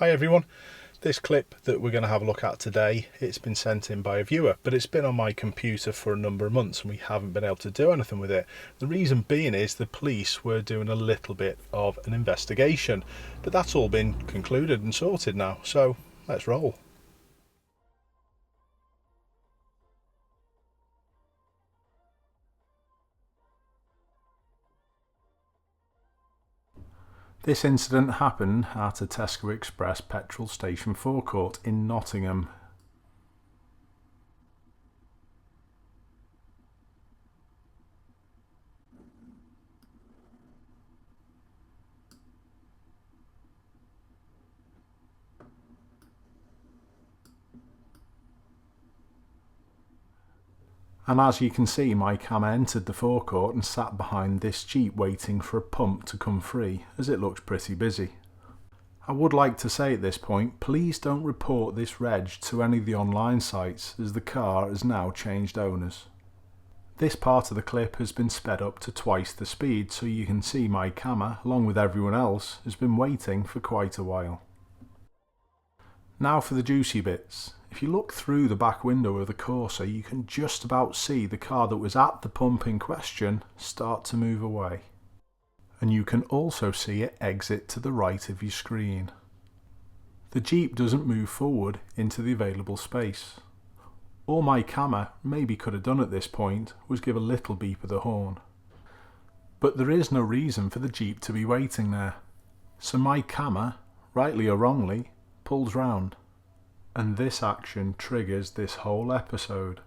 Hi everyone. This clip that we're going to have a look at today, it's been sent in by a viewer, but it's been on my computer for a number of months and we haven't been able to do anything with it. The reason being is the police were doing a little bit of an investigation, but that's all been concluded and sorted now, so let's roll. This incident happened at a Tesco Express petrol station forecourt in Nottingham. And as you can see, my camera entered the forecourt and sat behind this Jeep waiting for a pump to come free, as it looks pretty busy. I would like to say at this point, please don't report this reg to any of the online sites, as the car has now changed owners. This part of the clip has been sped up to twice the speed, so you can see my camera, along with everyone else, has been waiting for quite a while. Now for the juicy bits. If you look through the back window of the Corsa, you can just about see the car that was at the pump in question start to move away. And you can also see it exit to the right of your screen. The Jeep doesn't move forward into the available space. All my camera maybe could have done at this point was give a little beep of the horn. But there is no reason for the Jeep to be waiting there. So my camera, rightly or wrongly, pulls round. And this action triggers this whole episode.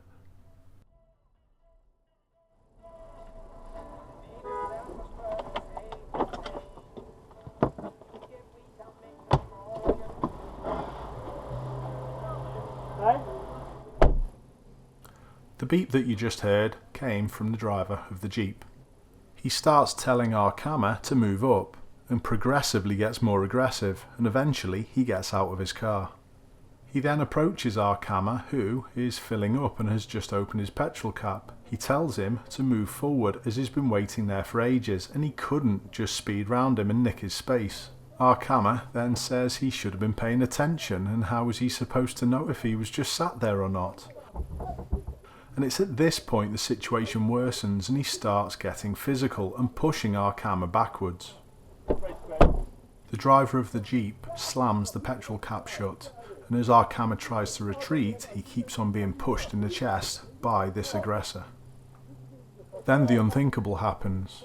The beep that you just heard came from the driver of the Jeep. He starts telling our camera to move up and progressively gets more aggressive, and eventually he gets out of his car. He then approaches our camera, who is filling up and has just opened his petrol cap. He tells him to move forward as he's been waiting there for ages and he couldn't just speed round him and nick his space. Our camera then says he should have been paying attention, and how was he supposed to know if he was just sat there or not? And it's at this point the situation worsens and he starts getting physical and pushing our camera backwards. The driver of the Jeep slams the petrol cap shut, and as our camera tries to retreat, he keeps on being pushed in the chest by this aggressor. Then the unthinkable happens.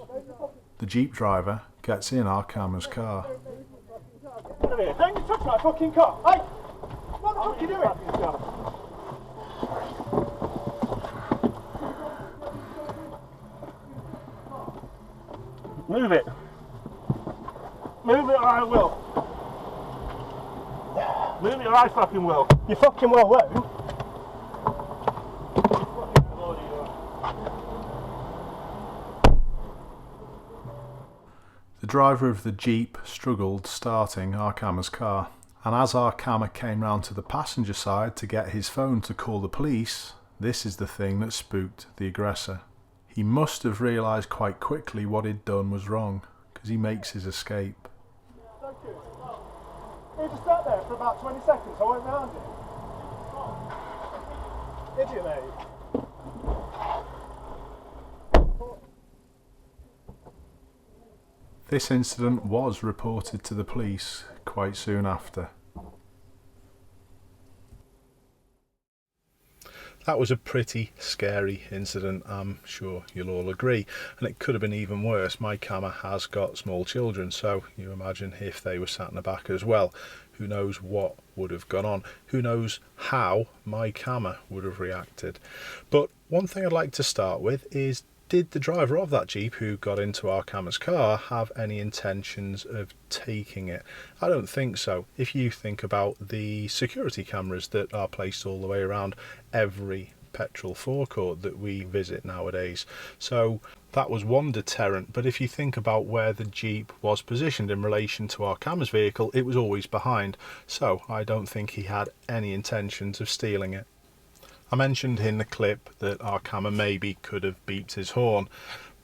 The Jeep driver gets in our camera's car. Don't you touch my fucking car! Hey! What the fuck are you doing? Move it. Move it or I will. Move it or I fucking will. You fucking well won't. The driver of the Jeep struggled starting our camera's car, and as our camera came round to the passenger side to get his phone to call the police, this is the thing that spooked the aggressor. He must have realised quite quickly what he'd done was wrong, because he makes his escape. You just sat there for about 20 seconds, I went round it. Idiot, mate. This incident was reported to the police quite soon after. That was a pretty scary incident, I'm sure you'll all agree, and it could have been even worse. My camera has got small children, so you imagine if they were sat in the back as well, who knows what would have gone on, who knows how my camera would have reacted. But one thing I'd like to start with is, did the driver of that Jeep who got into our camera's car have any intentions of taking it? I don't think so. If you think about the security cameras that are placed all the way around every petrol forecourt that we visit nowadays. So that was one deterrent, but if you think about where the Jeep was positioned in relation to our camera's vehicle, it was always behind. So I don't think he had any intentions of stealing it. I mentioned in the clip that our camera maybe could have beeped his horn,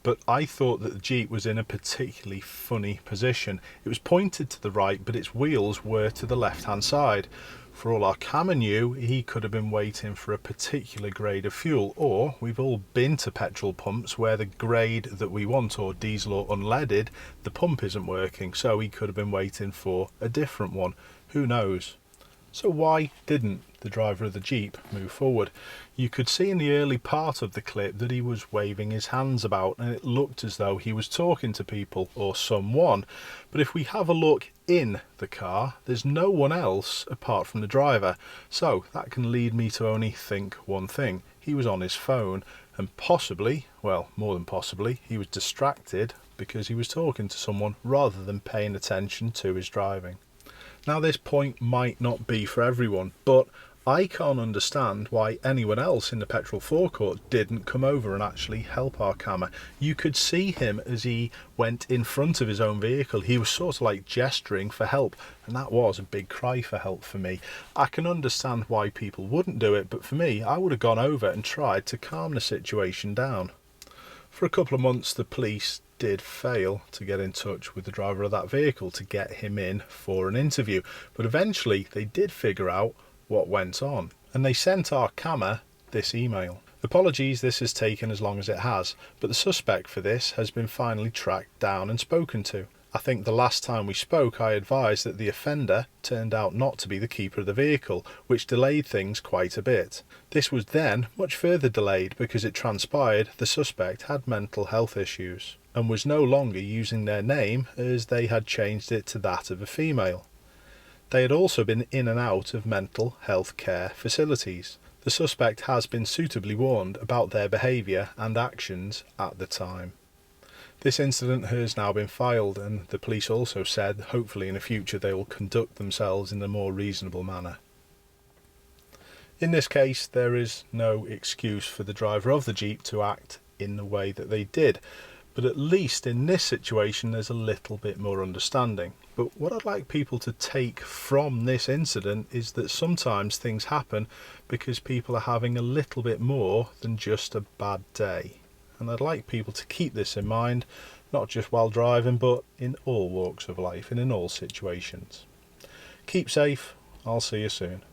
but I thought that the Jeep was in a particularly funny position. It was pointed to the right, but its wheels were to the left hand side. For all our camera knew, he could have been waiting for a particular grade of fuel, or we've all been to petrol pumps where the grade that we want, or diesel or unleaded, the pump isn't working, so he could have been waiting for a different one. Who knows? So why didn't the driver of the Jeep move forward? You could see in the early part of the clip that he was waving his hands about, and it looked as though he was talking to people or someone. But if we have a look in the car, there's no one else apart from the driver. So that can lead me to only think one thing. He was on his phone, and possibly, well, more than possibly, he was distracted because he was talking to someone rather than paying attention to his driving. Now, this point might not be for everyone, but I can't understand why anyone else in the petrol forecourt didn't come over and actually help our camera. You could see him as he went in front of his own vehicle. He was sort of like gesturing for help, and that was a big cry for help for me. I can understand why people wouldn't do it, but for me, I would have gone over and tried to calm the situation down. For a couple of months, the police did fail to get in touch with the driver of that vehicle to get him in for an interview, but eventually they did figure out what went on, and they sent our camera this email. Apologies this has taken as long as it has, but the suspect for this has been finally tracked down and spoken to. I think the last time we spoke I advised that the offender turned out not to be the keeper of the vehicle, which delayed things quite a bit. This was then much further delayed because it transpired the suspect had mental health issues and was no longer using their name, as they had changed it to that of a female. They had also been in and out of mental health care facilities. The suspect has been suitably warned about their behaviour and actions at the time. This incident has now been filed, and the police also said hopefully in the future they will conduct themselves in a more reasonable manner. In this case, there is no excuse for the driver of the Jeep to act in the way that they did, but at least in this situation there's a little bit more understanding. But what I'd like people to take from this incident is that sometimes things happen because people are having a little bit more than just a bad day. And I'd like people to keep this in mind, not just while driving, but in all walks of life and in all situations. Keep safe. I'll see you soon.